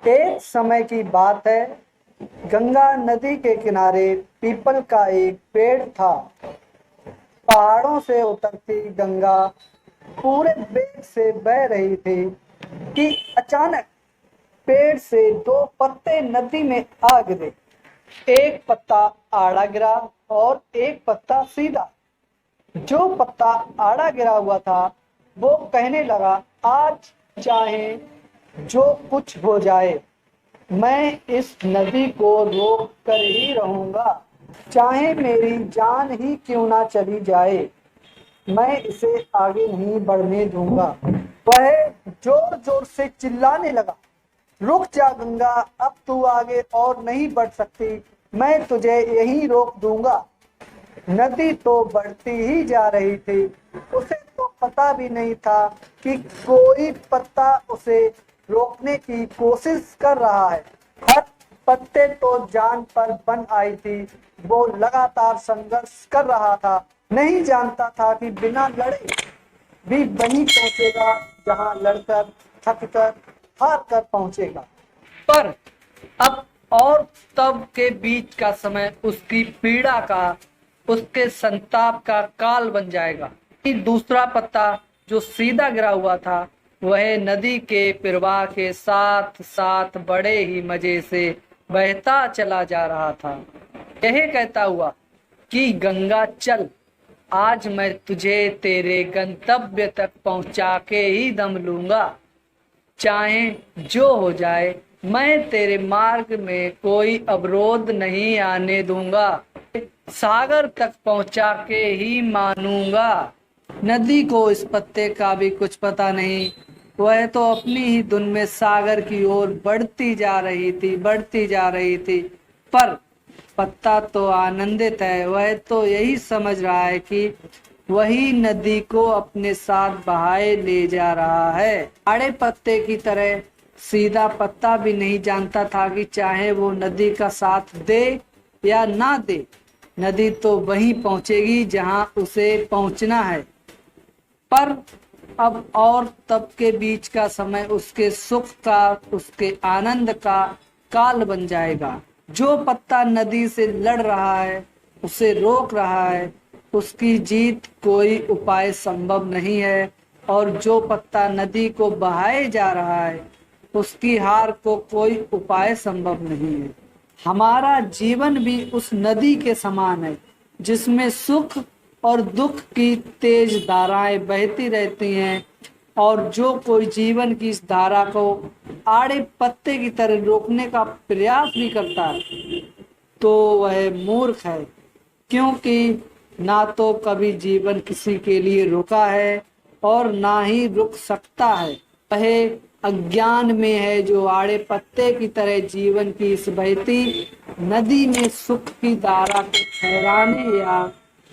एक समय की बात है, गंगा नदी के किनारे पीपल का एक पेड़ था। पहाड़ों से उतरती गंगा पूरे वेग से बह रही थी कि अचानक पेड़ से दो पत्ते नदी में आ गिरे। एक पत्ता आड़ा गिरा और एक पत्ता सीधा। जो पत्ता आड़ा गिरा हुआ था वो कहने लगा, आज चाहे जो कुछ हो जाए, मैं इस नदी को रोक कर ही रहूंगा। चाहे मेरी जान ही क्यों ना चली जाए, मैं इसे आगे नहीं बढ़ने दूंगा। वह जोर जोर से चिल्लाने लगा, रुक जा गंगा, अब तू आगे और नहीं बढ़ सकती, मैं तुझे यहीं रोक दूंगा। नदी तो बढ़ती ही जा रही थी। उसे तो पता भी नहीं था कि कोई पत्ता उसे रोकने की कोशिश कर रहा है। हर पत्ते तो जान पर बन आई थी। वो लगातार संघर्ष कर रहा था। नहीं जानता था कि बिना लड़े भी वहीं पहुंचेगा जहां लड़कर, थककर, हार कर पहुंचेगा। पर अब और तब के बीच का समय उसकी पीड़ा का, उसके संताप का काल बन जाएगा। कि दूसरा पत्ता जो सीधा गिरा हुआ था वह नदी के प्रवाह के साथ साथ बड़े ही मजे से बहता चला जा रहा था। यह कहता हुआ कि गंगा चल, आज मैं तुझे तेरे गंतव्य तक पहुंचा के ही दम लूंगा। चाहे जो हो जाए, मैं तेरे मार्ग में कोई अवरोध नहीं आने दूंगा। सागर तक पहुंचा के ही मानूंगा। नदी को इस पत्ते का भी कुछ पता नहीं। वह तो अपनी ही धुन में सागर की ओर बढ़ती जा रही थी, बढ़ती जा रही थी। पर पत्ता तो आनंदित है। वह तो यही समझ रहा है कि वही नदी को अपने साथ बहाए ले जा रहा है। आड़े पत्ते की तरह सीधा पत्ता भी नहीं जानता था कि चाहे वो नदी का साथ दे या ना दे, नदी तो वहीं पहुंचेगी जहां उसे पहुंचना है। पर अब और तब के बीच का समय उसके सुख का, उसके आनंद का काल बन जाएगा। जो पत्ता नदी से लड़ रहा है, उसे रोक रहा है, उसकी जीत कोई उपाय संभव नहीं है। और जो पत्ता नदी को बहाए जा रहा है, उसकी हार को कोई उपाय संभव नहीं है। हमारा जीवन भी उस नदी के समान है जिसमें सुख और दुख की तेज धाराएं बहती रहती हैं। और जो कोई जीवन की इस धारा को आड़े पत्ते की तरह रोकने का प्रयास भी करता है तो वह मूर्ख है, क्योंकि ना तो कभी जीवन किसी के लिए रुका है और ना ही रुक सकता है। वह अज्ञान में है जो आड़े पत्ते की तरह जीवन की इस बहती नदी में सुख की धारा को ठहराने या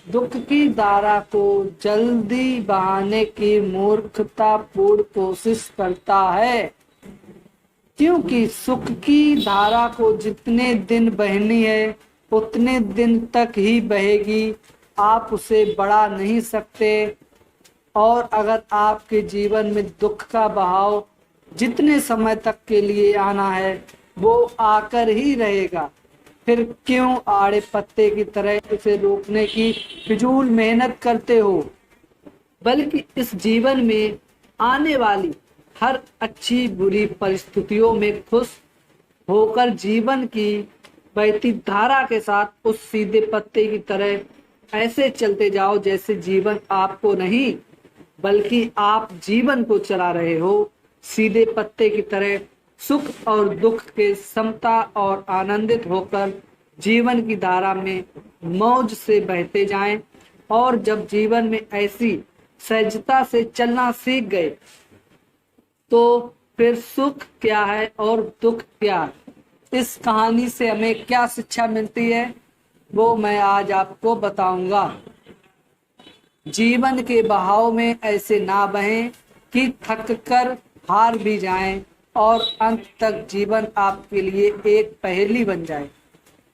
दुख की धारा को जल्दी बहाने की मूर्खतापूर्ण कोशिश करता है। क्योंकि सुख की धारा को जितने दिन बहनी है उतने दिन तक ही बहेगी, आप उसे बढ़ा नहीं सकते। और अगर आपके जीवन में दुख का बहाव जितने समय तक के लिए आना है वो आकर ही रहेगा। फिर क्यों आड़े पत्ते की तरह उसे रोकने की फिजूल मेहनत करते हो। बल्कि इस जीवन में आने वाली हर अच्छी बुरी परिस्थितियों में खुश होकर जीवन की बहती धारा के साथ उस सीधे पत्ते की तरह ऐसे चलते जाओ जैसे जीवन आपको नहीं बल्कि आप जीवन को चला रहे हो। सीधे पत्ते की तरह सुख और दुख के समता और आनंदित होकर जीवन की धारा में मौज से बहते जाएं। और जब जीवन में ऐसी सहजता से चलना सीख गए तो फिर सुख क्या है और दुख क्या। इस कहानी से हमें क्या शिक्षा मिलती है वो मैं आज आपको बताऊंगा। जीवन के बहाव में ऐसे ना बहें कि थक कर हार भी जाएं और अंत तक जीवन आपके लिए एक पहेली बन जाए,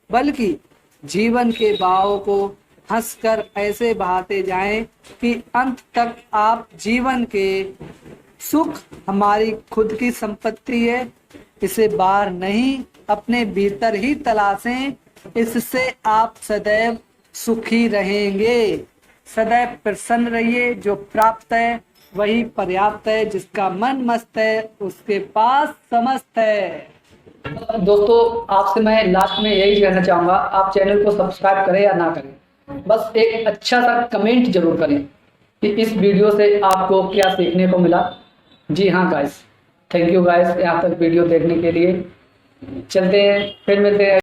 बल्कि जीवन के बहाव को हंसकर ऐसे बहाते जाएं कि अंत तक आप जीवन के सुख हमारी खुद की संपत्ति है इसे बाहर नहीं, अपने भीतर ही तलाशें, इससे आप सदैव सुखी रहेंगे। सदैव प्रसन्न रहिए, जो प्राप्त है वही पर्याप्त है, जिसका मन मस्त है उसके पास समस्त है। दोस्तों, आपसे मैं लास्ट में यही कहना चाहूंगा, आप चैनल को सब्सक्राइब करें या ना करें, बस एक अच्छा सा कमेंट जरूर करें कि इस वीडियो से आपको क्या सीखने को मिला। जी हाँ गाइस, थैंक यू गाइस यहाँ तक वीडियो देखने के लिए। चलते हैं, फिर मिलते हैं।